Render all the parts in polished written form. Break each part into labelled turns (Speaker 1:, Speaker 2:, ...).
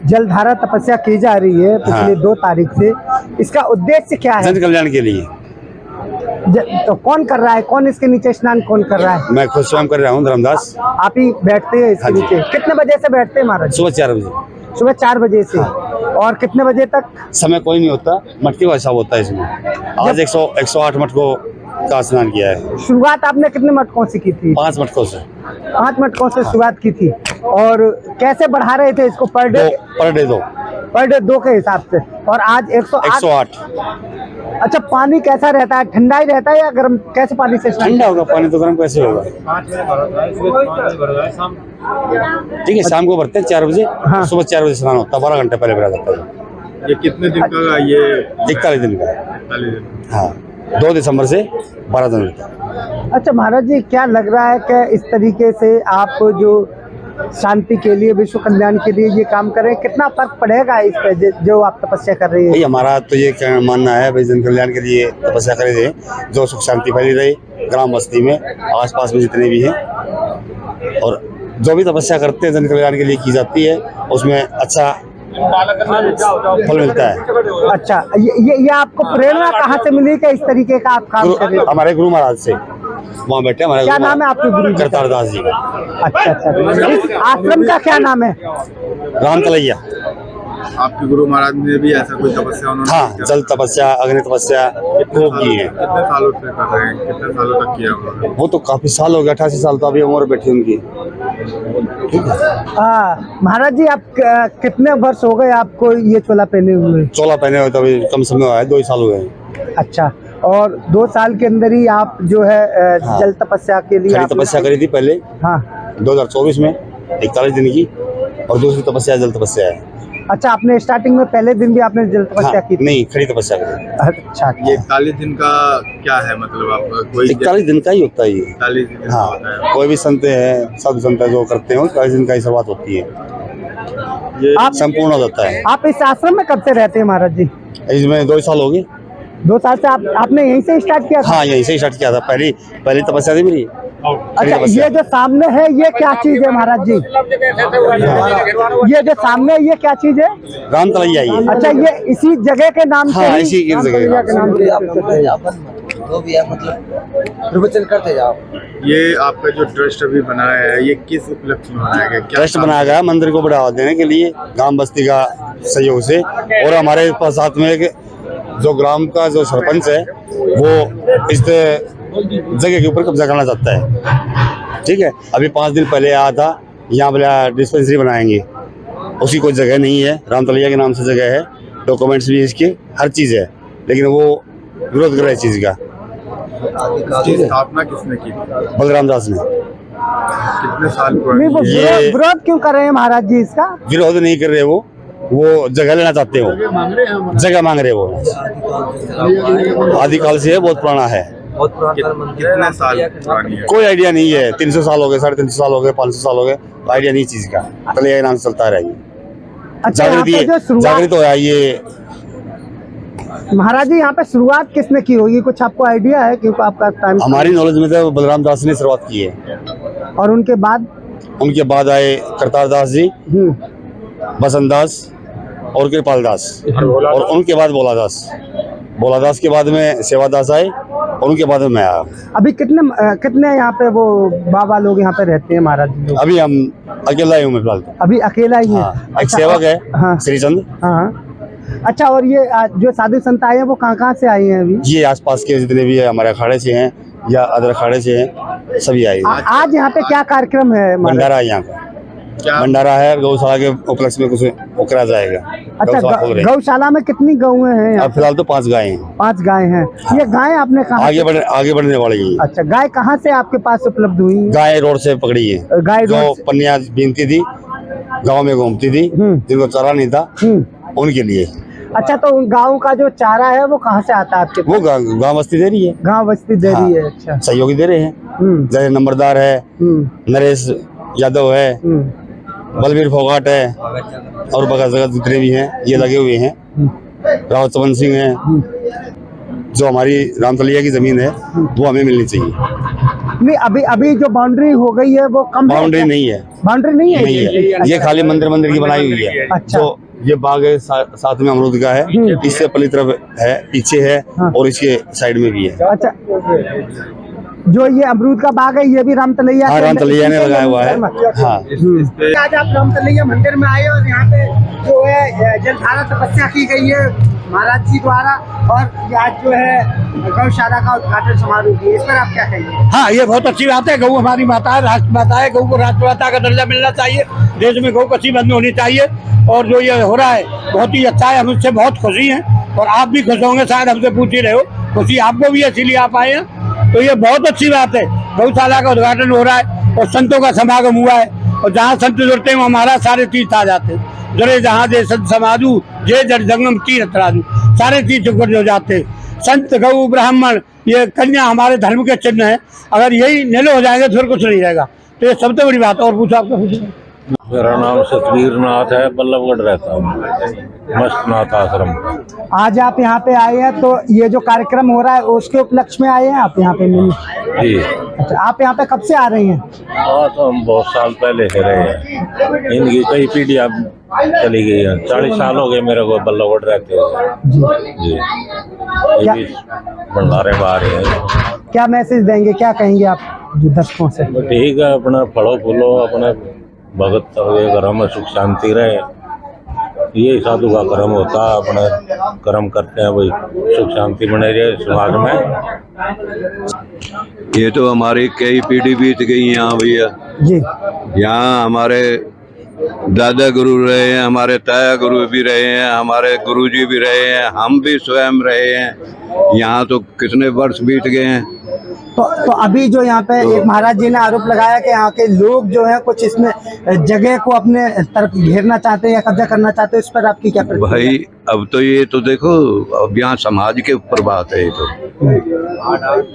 Speaker 1: जलधारा तपस्या की जा रही है पिछले 2 तारीख से, इसका उद्देश्य क्या है?
Speaker 2: जन कल्याण के लिए।
Speaker 1: तो कौन कर रहा है, कौन इसके नीचे स्नान कौन कर रहा है?
Speaker 2: मैं खुद स्वयं कर रहा हूँ, धर्मदास।
Speaker 1: आप ही बैठते हैं इसके नीचे? कितने बजे से बैठते हैं महाराज?
Speaker 2: सुबह 4 बजे।
Speaker 1: सुबह 4 बजे से और कितने बजे तक?
Speaker 2: समय कोई नहीं होता, मटके का हिसाब होता है इसमें। आज 108 मटकों का स्नान किया है।
Speaker 1: शुरुआत आपने कितने मटकों से की थी?
Speaker 2: 5 मटकों से।
Speaker 1: 5 मटकों से शुरुआत की थी। और कैसे बढ़ा रहे थे इसको? पर डे 2 के हिसाब से। और आज 108। अच्छा, पानी कैसा रहता है? ठंडा ही रहता है या गर्म? कैसे पानी से?
Speaker 2: ठंडा होगा पानी, तो गर्म कैसे होगा? ठीक है, शाम को भरते हैं 4 बजे।
Speaker 1: हाँ।
Speaker 2: सुबह 4 बजे स्नान होता है, 12 घंटे पहले भरा जाता है।
Speaker 3: ये कितने दिन का? ये
Speaker 2: 41 दिन का।
Speaker 3: 41 दिन।
Speaker 2: हाँ, 2 दिसंबर से 12 दिन तक।
Speaker 1: अच्छा महाराज जी, क्या लग रहा है कि इस तरीके से आप जो शांति के लिए, विश्व कल्याण के लिए ये काम करें, कितना फर्क पड़ेगा इस पे जो आप तपस्या कर रही है?
Speaker 2: भाई हमारा तो ये मानना है भाई, जन कल्याण के लिए तपस्या करे थे, जो सुख शांति फैली रही ग्राम बस्ती में, आसपास में जितने भी हैं। और जो भी तपस्या करते हैं जन कल्याण के लिए की जाती है, उसमें अच्छा फल मिलता है।
Speaker 1: अच्छा, ये आपको प्रेरणा कहाँ से मिली कि इस तरीके का आप काम कर रहे हैं?
Speaker 2: हमारे गुरु महाराज से, वहाँ बैठे हमारे।
Speaker 1: क्या नाम है आपके गुरु?
Speaker 2: करतार दास जी का।
Speaker 1: अच्छा अच्छा, इस आश्रम का क्या नाम है?
Speaker 2: राम तलैया।
Speaker 3: आपके गुरु महाराज ने भी ऐसा कोई तपस्या उन्होंने?
Speaker 2: हाँ, जल तपस्या, अग्नि तपस्या खूब की है।
Speaker 3: कितने सालों से कर रहे हैं? कितने सालों तक किया उन्होंने?
Speaker 2: वो तो काफी साल हो गया, 88 साल तो अभी उम्र बैठी उनकी।
Speaker 1: महाराज जी, आप कितने वर्ष हो गए आपको ये चोला पहने हुए?
Speaker 2: चोला पहने हुए तो अभी कम समय हुआ है, 2 साल हुए हैं।
Speaker 1: अच्छा, और 2 साल के अंदर ही आप जो है
Speaker 2: हाँ।
Speaker 1: जल तपस्या के लिए
Speaker 2: तपस्या करी थी पहले।
Speaker 1: हाँ,
Speaker 2: 2024 में 41 दिन की, और दूसरी तपस्या जल तपस्या है।
Speaker 1: अच्छा, आपने स्टार्टिंग में पहले दिन भी आपने जल तपस्या की थी?
Speaker 2: नहीं, खड़ी तपस्या करी।
Speaker 1: अच्छा,
Speaker 3: ये 41 दिन का क्या है मतलब? आप कोई
Speaker 2: 41 दिन का ही होता है ये।
Speaker 3: 41 दिन का
Speaker 2: हाँ,
Speaker 3: होता है।
Speaker 2: कोई भी संत है, साधु संत है जो करते हैं, 41 दिन का ही शुरुआत होती है,
Speaker 3: ये
Speaker 1: आप
Speaker 2: संपूर्ण हो जाता है।
Speaker 1: आप इस आश्रम में कब से रहते हैं महाराज जी?
Speaker 2: इसमें 2 साल हो गए।
Speaker 1: 2 साल से आपने यहीं से स्टार्ट किया था?
Speaker 2: हाँ, यहीं से स्टार्ट किया था। पहली तपस्या थी मेरी।
Speaker 1: अच्छा, ये जो सामने है ये क्या चीज है महाराज जी? ये जो सामने है ये क्या चीज है?
Speaker 2: राम तलैया ये।
Speaker 1: अच्छा, ये इसी जगह के नाम से?
Speaker 2: हाँ, इसी की जगह
Speaker 1: के नाम से।
Speaker 4: जो भी है मतलब प्रवचन करते जाओ।
Speaker 3: ये आपका जो ट्रस्ट अभी बनाया है, ये किस उपलक्ष्य में बनाया गया? क्या
Speaker 2: ट्रस्ट बनाया गया मंदिर को बढ़ावा देने के लिए, ग्राम बस्ती का सहयोग से। और हमारे पास साथ में एक जो ग्राम का जो सरपंच है, वो इस जगह के ऊपर कब्जा करना चाहता है। ठीक है, अभी 5 दिन पहले आया था, यहाँ बोला डिस्पेंसरी बनाएंगे, उसकी कोई जगह नहीं है। राम तलैया के नाम से जगह है, डॉक्यूमेंट्स भी इसके, हर चीज़ है, लेकिन वो विरोध कर रहा है इस चीज़ का।
Speaker 3: इसकी स्थापना किसने की थी?
Speaker 2: बलराम दास ने।
Speaker 3: कितने साल
Speaker 1: नहीं,
Speaker 3: पुरानी?
Speaker 1: वो
Speaker 2: ये-
Speaker 1: विरोध क्यों कर रहे हैं महाराज जी इसका?
Speaker 2: विरोध नहीं कर रहे, वो जगह लेना चाहते हो, जगह मांग रहे वो। आदिकाल से है, बहुत पुराना है।
Speaker 4: बहुत पुराना मंदिर है।
Speaker 3: कितने साल पुरानी है?
Speaker 2: कोई आइडिया नहीं है। 300 साल हो गए, 350 साल हो गए, 500 साल हो गए, आइडिया नहीं चीज का। तलैया के नाम से चलता रहा ये।
Speaker 1: अच्छा, यहाँ पे जो
Speaker 2: जागृत हो ये।
Speaker 1: महाराज जी, यहाँ पे शुरुआत किसने की होगी? कुछ आपको आइडिया है? क्योंकि आपका टाइम
Speaker 2: हमारी नॉलेज में तो बलराम दास ने शुरुआत की है,
Speaker 1: और उनके बाद
Speaker 2: उनके बाद आए करतार दास जी, बसंत दास और कृपाल दास, और उनके बाद भोला दास के बाद में सेवा दास आए, और उनके बाद में मैं आया।
Speaker 1: अभी कितने यहाँ पे वो बाबा लोग यहाँ पे रहते हैं महाराज जी?
Speaker 2: अभी हम अकेला ही हूँ मैं फिलहाल।
Speaker 1: अभी अकेला ही है?
Speaker 2: हाँ, एक सेवक है,
Speaker 1: हाँ।
Speaker 2: श्रीचंद।
Speaker 1: हाँ, अच्छा, और ये जो साधु संत आए हैं वो कहाँ से आए हैं अभी?
Speaker 2: ये आसपास के जितने भी है, हमारे अखाड़े से हैं या अदर अखाड़े से हैं, सभी आए।
Speaker 1: आज यहाँ पे क्या कार्यक्रम है?
Speaker 2: भंडारा है यहाँ का,
Speaker 3: क्या
Speaker 2: भंडारा है। गौशाला के उपलक्ष्य में कुछ करा जाएगा।
Speaker 1: अच्छा,
Speaker 2: गौशाला खोल रहे हैं।
Speaker 1: गौशाला में कितनी गौएं हैं यहाँ?
Speaker 2: अब फिलहाल तो 5 गायें हैं।
Speaker 1: 5 गाय हैं। ये गाय आपने कहाँ
Speaker 2: आगे बढ़ने वाली है।
Speaker 1: अच्छा, गाय कहाँ से आपके पास उपलब्ध हुई?
Speaker 2: गाय रोड से पकड़ी है।
Speaker 1: गाय
Speaker 2: जो
Speaker 1: रोड से-
Speaker 2: पन्निया बीनती थी, गांव में घूमती थी, जिनको चारा नहीं था, उनके लिए।
Speaker 1: अच्छा, तो उन गाँव का जो चारा है वो कहाँ से आता है आपके पास?
Speaker 2: वो गांव बस्ती दे रही है,
Speaker 1: गाँव बस्ती दे रही है। अच्छा,
Speaker 2: सहयोगी दे रहे हैं। जैसे नंबरदार है, नरेश यादव है, बलबीर फोगाट है, और बगल जगह जितने भी हैं ये लगे हुए हैं। रावत चमन सिंह है। जो हमारी राम तलैया की जमीन है वो हमें मिलनी चाहिए।
Speaker 1: नहीं, अभी जो बाउंड्री हो गई है वो कम
Speaker 2: बाउंड्री नहीं है,
Speaker 1: बाउंड्री नहीं है,
Speaker 2: नहीं है, ये खाली मंदिर की बनाई हुई है।
Speaker 1: अच्छा।
Speaker 2: जो ये बाग है साथ में अमरूद का है, इससे पली तरफ है, पीछे है,
Speaker 1: हाँ।
Speaker 2: और इसके साइड में भी है।
Speaker 1: अच्छा, जो ये अमरूद का बाग है ये भी राम तलैया
Speaker 2: हाँ, राम तलैया ने लगाया हुआ है। हाँ।
Speaker 1: आज आप राम तलैया मंदिर में आए और यहाँ पे जो है जलधारा तपस्या की गई है महाराज जी द्वारा, और आज जो है गौशाला का उद्घाटन समारोह की, इस पर आप क्या कहेंगे?
Speaker 5: हाँ, ये बहुत अच्छी बात है। गौ हमारी माता है, राष्ट्र माता है। गौ को राष्ट्रमाता का दर्जा मिलना चाहिए। देश में गौ कसी बंद होनी चाहिए, और जो ये हो रहा है बहुत ही अच्छा है। हम इससे बहुत खुशी हैं, और आप भी खुश होंगे, शायद हमसे पूछ ही रहे हो। खुशी आपको भी है, इसीलिए आप आए हैं। तो ये बहुत अच्छी बात है। गौशाला का उद्घाटन हो रहा है और संतों का समागम हुआ है, और जहाँ संत जुड़ते हैं वहाँ हमारा सारे तीर्थ आ जाते हैं। जुड़े जहाँ जे संत समाजू, जे जड़ जंगम तीर्थ राजू, सारे तीर्थ हो जाते हैं। संत, गौ, ब्राह्मण, ये कन्या हमारे धर्म के चिन्ह है। अगर यही नीलो हो जाएंगे तो फिर कुछ नहीं रहेगा। तो ये सबसे बड़ी बात। और पूछो आपको?
Speaker 6: मेरा नाम सतवीर नाथ है, बल्लभगढ़ रहता हूँ, मस्तनाथ आश्रम।
Speaker 1: आज आप यहाँ पे आए हैं, तो ये जो कार्यक्रम हो रहा है उसके उपलक्ष्य में आए हैं आप यहाँ पे मिलने?
Speaker 6: जी।
Speaker 1: अच्छा, आप यहाँ पे कब से आ रहे हैं?
Speaker 6: हाँ, तो हम बहुत साल पहले से रहे हैं। इनकी कई पीढ़ियाँ चली गई हैं। 40 साल हो गए मेरे को बल्लभगढ़ रहते हुए। जी। ये भी भंडारे में आ रहे हैं।
Speaker 1: क्या मैसेज देंगे, क्या कहेंगे आप जो दर्शकों से?
Speaker 6: ठीक है, अपना फलो फूलो, अपने भगत घर में सुख शांति रहे। यही साधु का कर्म होता है। अपना कर्म करते हैं भाई, सुख शांति बने रहे समाज में।
Speaker 7: ये तो हमारी कई पीढ़ी बीत गई यहाँ भैया
Speaker 1: जी।
Speaker 7: यहाँ हमारे दादा गुरु रहे हैं, हमारे ताया गुरु भी रहे हैं, हमारे गुरुजी भी रहे हैं, हम भी स्वयं रहे हैं। यहाँ तो कितने वर्ष बीत गए हैं।
Speaker 1: तो अभी जो यहाँ पे एक महाराज जी ने आरोप लगाया कि यहाँ के लोग जो है कुछ इसमें जगह को अपने तरफ घेरना चाहते हैं या कब्जा करना चाहते हैं, इस पर आपकी क्या प्रतिक्रिया?
Speaker 7: भाई अब तो ये तो देखो, अब यहाँ समाज के ऊपर बात है। ये तो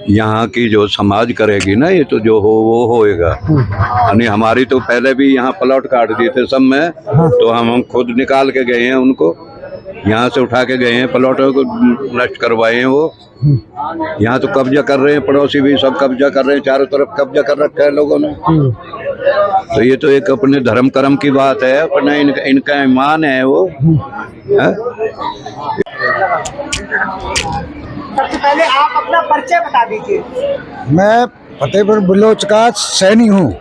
Speaker 7: यहाँ की जो समाज करेगी ना, ये तो जो हो वो होएगा। यानी हमारी तो पहले भी यहाँ प्लॉट काट दिए थे सब में, तो हम खुद निकाल के गए हैं, उनको यहाँ से उठा के गए हैं, प्लॉटों को नष्ट करवाए हैं। वो यहाँ तो कब्जा कर रहे हैं, पड़ोसी भी सब कब्जा कर रहे हैं, चारों तरफ कब्जा कर रखा है लोगों ने। तो ये तो एक अपने धर्म कर्म की बात है, अपना इनका ईमान है वो है?
Speaker 1: सबसे पहले आप अपना परिचय बता दीजिए।
Speaker 8: मैं फतेहपुर बलोच का सैनी हूँ।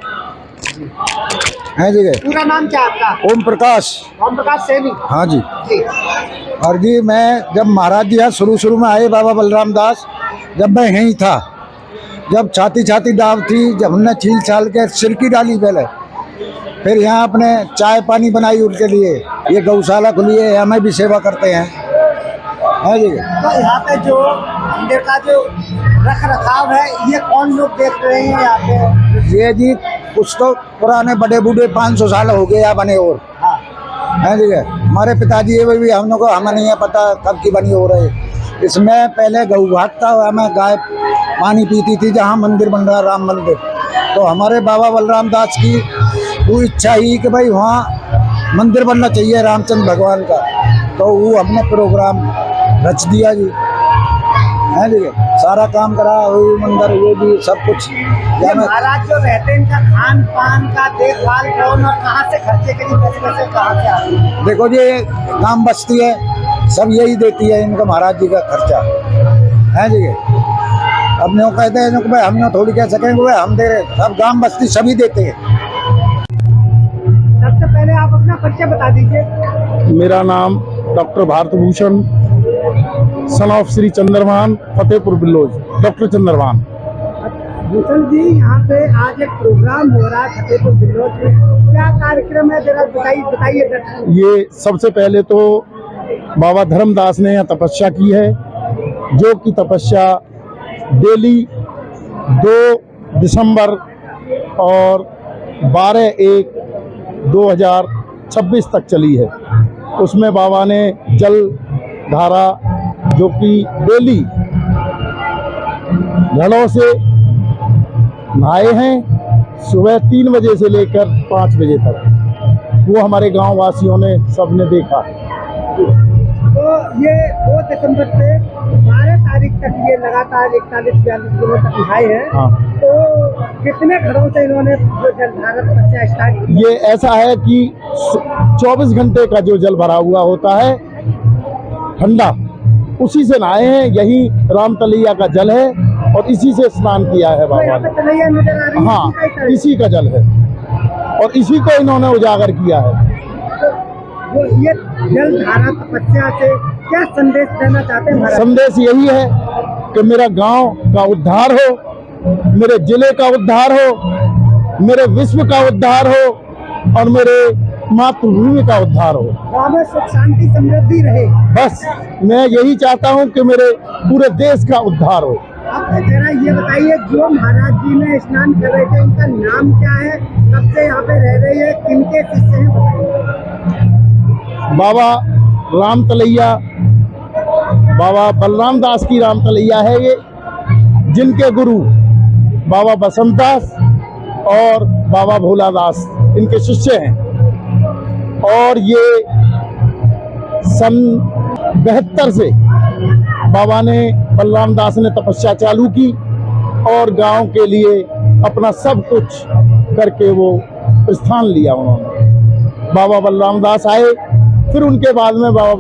Speaker 8: है जी।
Speaker 1: पूरा नाम क्या आपका?
Speaker 8: ओम प्रकाश।
Speaker 1: ओम प्रकाश सैनी।
Speaker 8: हाँ जी।
Speaker 1: जी।
Speaker 8: और जी मैं जब महाराज जी यहाँ शुरू में आए, बाबा बलराम दास, जब मैं यहीं था, जब छाती दाव थी, जब हमने छील छाल के सिरकी डाली पहले, फिर यहाँ अपने चाय पानी बनाई उनके लिए। ये गौशाला खुली है, हमें भी सेवा करते हैं। है जी।
Speaker 1: तो यहाँ पे जो मंदिर का जो रख रखाव है, ये कौन लोग देख रहे हैं यहाँ पे?
Speaker 8: ये जी कुछ तो पुराने बड़े बूढ़े 500 साल हो गए यहाँ बने। और है जी, हमारे पिताजी ये भी हम लोग को हमें नहीं है पता कब की बनी हो रही। इसमें पहले गऊ घाट था, हमें गाय पानी पीती थी जहाँ मंदिर बन रहा राम मंदिर। तो हमारे बाबा बलराम दास की वो इच्छा ही कि भाई वहाँ मंदिर बनना चाहिए रामचंद्र भगवान का। तो वो हमने प्रोग्राम रच दिया जी। है जी, सारा काम करा, वही मंदिर, ये भी सब कुछ।
Speaker 1: महाराज जो रहते हैं, इनका खान पान का देखभाल कौन और कहाँ से खर्चे के लिए पैसे कहाँ से आते हैं?
Speaker 8: देखो जी, गांव बस्ती है, सब यही देती है इनका महाराज जी का खर्चा। है जी। अब नो कहते हैं भाई हम ना थोड़ी कह सकेंगे भाई हम दे रहे, सब गांव बस्ती सभी देते हैं।
Speaker 1: सबसे पहले आप अपना परिचय बता दीजिए।
Speaker 5: मेरा नाम doctor Bharat Bhushan, son of Shri Chandrabhan, Fatehpur Billoj, doctor Chandrabhan.
Speaker 1: Bhushan ji, यहाँ पे आज एक प्रोग्राम हो रहा है फतेहपुर बिल्लोज में, क्या कार्यक्रम है जरा बताइए।
Speaker 5: ये सबसे पहले तो बाबा धर्मदास ने यहाँ तपस्या की है, जो कि तपस्या डेली 2 दिसंबर और 12/1/2026 तक चली है। उसमें बाबा ने जल धारा, जो कि डेली घड़ों से नहाए हैं, सुबह 3 बजे से लेकर 5 बजे तक, वो हमारे गांव वासियों ने सबने देखा।
Speaker 1: तो ये 2 दिसंबर से 12 तारीख तक ये लगातार 41-42 दिनों तक नहाए हैं।
Speaker 9: हाँ।
Speaker 1: तो कितने घरों से इन्होंने जो जलधारा तपस्या स्टार्ट की?
Speaker 9: ये ऐसा है कि 24 घंटे का जो जल भरा हुआ होता है ठंडा, उसी से नहाए हैं। यही रामतलैया का जल है और इसी से स्नान किया है
Speaker 1: तो
Speaker 9: बाबा
Speaker 1: यहाँ
Speaker 9: ने।
Speaker 1: पे तलैया नजर आ रही है,
Speaker 9: हाँ,
Speaker 1: इसी का ही
Speaker 9: इसी का जल है और इसी को इन्होंने उजागर किया है।
Speaker 1: वो ये जलधारा तपस्या से क्या संदेश देना चाहते हैं महाराज?
Speaker 9: संदेश यही है कि मेरा गांव का उद्धार हो, मेरे जिले का उद्धार हो, मेरे विश्व का उद्धार हो और मेरे मातृभूमि का उद्धार हो।
Speaker 1: गाँव में सुख शांति समृद्धि रहे।
Speaker 9: बस मैं यही चाहता हूं कि मेरे पूरे देश का उद्धार हो।
Speaker 1: आप जरा ये बताइए, जो महाराज जी ने स्नान कर रहे थे उनका नाम क्या है, कब से यहाँ पे रह रहे हैं, किनके शिष्य हैं, बताइए।
Speaker 9: बाबा रामतलैया, बाबा बलराम दास की रामतलैया है ये, जिनके गुरु बाबा बसंत दास और बाबा भोला दास इनके शिष्य हैं। और ये सन 72 से बाबा ने, बलराम दास ने तपस्या चालू की और गांव के लिए अपना सब कुछ करके वो प्रस्थान लिया उन्होंने। बाबा बलराम दास आए, फिर उनके बाद में बाबा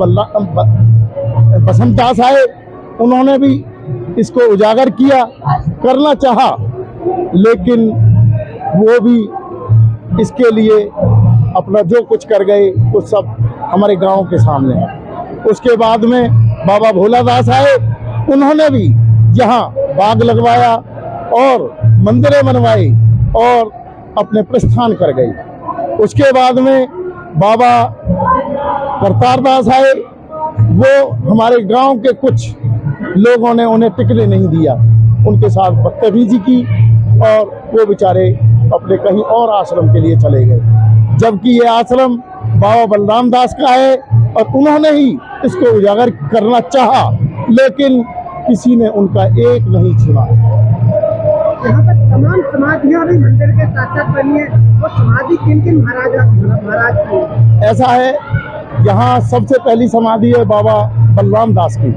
Speaker 9: बसंत दास आए, उन्होंने भी इसको उजागर किया, करना चाहा, लेकिन वो भी इसके लिए अपना जो कुछ कर गए वो सब हमारे गांव के सामने है। उसके बाद में बाबा भोला दास आए, उन्होंने भी यहाँ बाग लगवाया और मंदिरें बनवाई और अपने प्रस्थान कर गए। उसके बाद में बाबा करतार दास आए, वो हमारे गांव के कुछ लोगों ने उन्हें टिकने नहीं दिया, उनके साथ बदतमीजी की और वो बेचारे अपने कहीं और आश्रम के लिए चले गए, जबकि ये आश्रम बाबा बलराम दास का है और उन्होंने ही इसको उजागर करना चाहा, लेकिन किसी ने उनका एक नहीं सुना।
Speaker 1: यहाँ पर तमाम समाधियाँ भी मंदिर के साथ साथ बनी है, वो समाधि किन किन महाराज की है?
Speaker 9: ऐसा है, यहाँ सबसे पहली समाधि है बाबा बलराम दास की।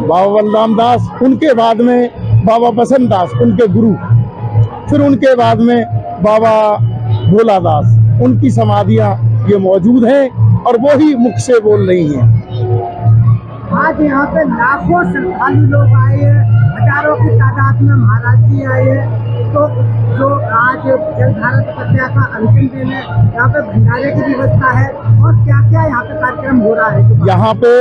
Speaker 9: बाबा बलराम दास, उनके बाद में बाबा बसंत दास उनके गुरु, फिर उनके बाद में बाबा भोला दास, उनकी समाधियाँ ये मौजूद हैं और वो ही मुख से बोल रही हैं।
Speaker 1: आज यहाँ पे लाखों श्रद्धालु लोग आए हैं, हजारों की तादाद में महाराज जी आए हैं। तो जो आज जलधारा तपस्या का अंतिम दिन है, यहाँ पे भंडारे की व्यवस्था है और क्या क्या यहाँ पे कार्यक्रम हो रहा है?
Speaker 9: यहाँ पे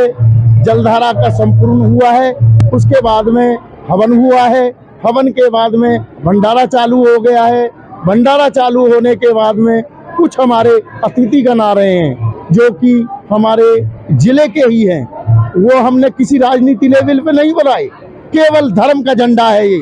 Speaker 9: जलधारा का संपूर्ण हुआ है, उसके बाद में हवन हुआ है, हवन के बाद में भंडारा चालू हो गया है। भंडारा चालू होने के बाद में कुछ हमारे अतिथिगण आ रहे हैं जो कि हमारे जिले के ही हैं। वो हमने किसी राजनीति लेवल पे नहीं बनाए, केवल धर्म का झंडा है ये।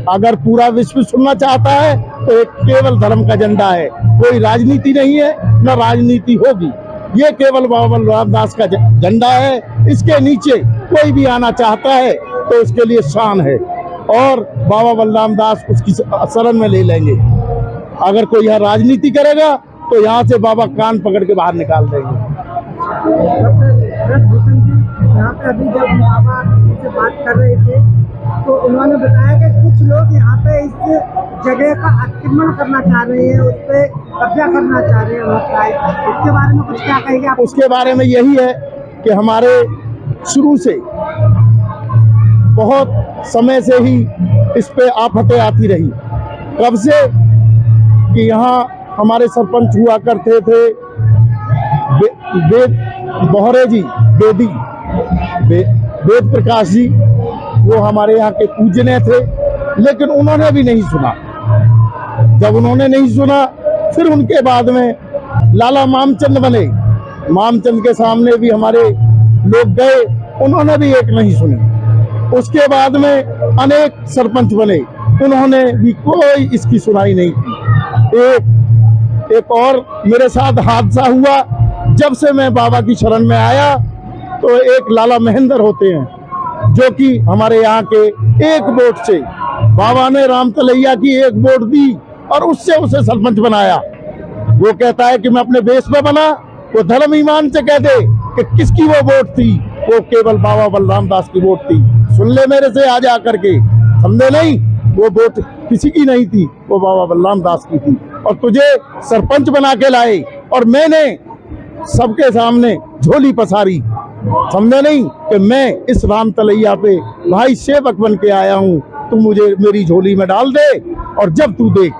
Speaker 9: अगर पूरा विश्व सुनना चाहता है तो एक केवल धर्म का झंडा है, कोई राजनीति नहीं है, न राजनीति होगी। ये केवल बाबा बलराम दास का झंडा है, इसके नीचे कोई भी आना चाहता है तो उसके लिए शान है और बाबा बलराम दास उसकी शरण में ले लेंगे। अगर कोई यहाँ राजनीति करेगा तो यहाँ से बाबा कान पकड़ के बाहर निकाल देंगे।
Speaker 1: यहाँ पे अभी जब बाबा से बात कर रहे थे तो उन्होंने बताया कि कुछ लोग यहाँ पे इस जगह का अतिक्रमण करना चाह रहे हैं, उस पर कब्जा करना चाह रहे हैं। इसके बारे में कुछ क्या कहेंगे आप?
Speaker 9: उसके बारे में यही है कि हमारे शुरू से बहुत समय से ही इस पे आफतें आती रही। कब से कि यहाँ हमारे सरपंच हुआ करते थे बोहरे जी, वेद प्रकाश जी, वो हमारे यहाँ के पूजनीय थे, लेकिन उन्होंने भी नहीं सुना। जब उन्होंने नहीं सुना, फिर उनके बाद में लाला मामचंद बने। मामचंद के सामने भी हमारे लोग गए, उन्होंने भी एक नहीं सुनी। उसके बाद में अनेक सरपंच बने, उन्होंने भी कोई इसकी सुनाई नहीं की। एक और मेरे साथ हादसा हुआ, जब से मैं बाबा की शरण में आया तो एक लाला महेंद्र होते हैं जो कि हमारे यहाँ के एक वोट से बाबा ने रामतलैया की एक वोट दी और उससे उसे सरपंच बनाया। वो कहता है कि मैं अपने बेस पे बना, वो धर्म ईमान से कह दे कि किसकी वो वोट थी, वो केवल बाबा बलराम दास की वोट थी। सुन ले मेरे से आज आकर के, समझे नहीं, वो वोट किसी की नहीं थी, वो बाबा बलराम दास की थी। और तुझे सरपंच बना के लाए और मैंने सबके सामने झोली पसारी, समझे नहीं, कि मैं इस राम तलैया पे भाई सेवक बन के आया हूँ, तू मुझे मेरी झोली में डाल दे और जब तू देख,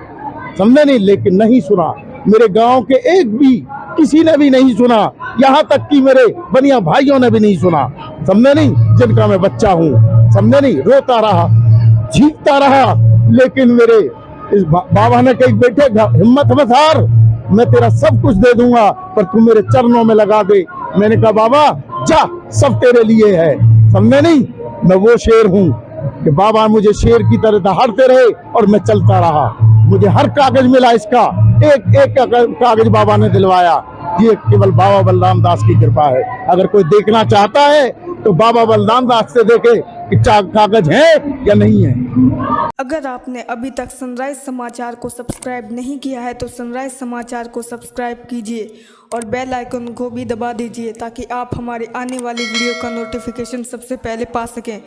Speaker 9: समझे नहीं। लेकिन नहीं सुना, मेरे गांव के एक भी किसी ने भी नहीं सुना, यहाँ तक कि मेरे बनिया भाइयों ने भी नहीं सुना, समझे नहीं, जिनका मैं बच्चा हूँ, समझे नहीं। रोता रहा, चीखता रहा, लेकिन मेरे इस बाबा ने कही बेटे हिम्मत मत हार, मैं तेरा सब कुछ दे दूंगा, पर तू मेरे चरणों में लगा दे। मैंने कहा बाबा जा, सब तेरे लिए है, समझे नहीं। मैं वो शेर हूँ कि बाबा मुझे शेर की तरह दहाड़ते रहे और मैं चलता रहा। मुझे हर कागज मिला, इसका एक एक कागज बाबा ने दिलवाया। ये केवल बाबा बलराम दास की कृपा है। अगर कोई देखना चाहता है तो बाबा बलराम दास से देखे कि कागज है या नहीं है।
Speaker 10: अगर आपने अभी तक सनराइज समाचार को सब्सक्राइब नहीं किया है तो सनराइज समाचार को सब्सक्राइब कीजिए और बेल आइकन को भी दबा दीजिए ताकि आप हमारे आने वाली वीडियो का नोटिफिकेशन सबसे पहले पा सकें।